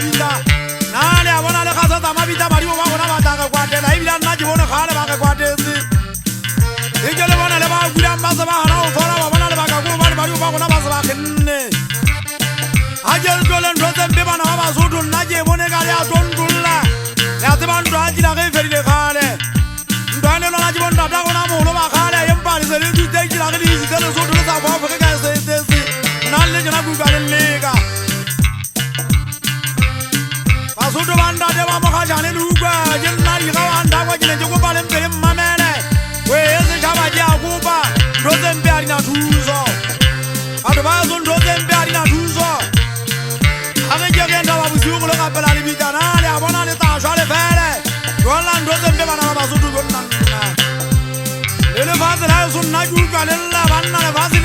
mabita nale a bona le khatsa tsa mabita ba di ba gona ba tla ka kwatela e bila nna ke bone gale ba ka kwatetse e ke le bona le ba gula mma se ba hana o fora ba bona le ba ka go ba di ba gona ba se ba kenne a ke ntlo le ntlo tse mpe bana ba Basotho nna ke bone ka le a tontolla ya tseba ntlo a dila ge e fedile gale ntlo a le lona ke bona tata gona mogolo ba gale empa le se le dutse ke la ge di isitse Lesotho le South Africa e setsetse nna le ke na buka le leka Basotho ba ntate ba mogajane le ukwa ke nna di ga ba nta kwa ke ne ke kopa le mpele mmamele we e setšhaba ke a kopa ntho tse mpe a dina thuso batho ba so ntho tse mpe a dina thuso a ge ke enta ba bosigo go le gapela lebitana le a bona le taswa le fele tlolla ntho tse mpe bana ba Basotho ko nna nna le lefatshe la eso nna ke utlwa le lla banna lefatshe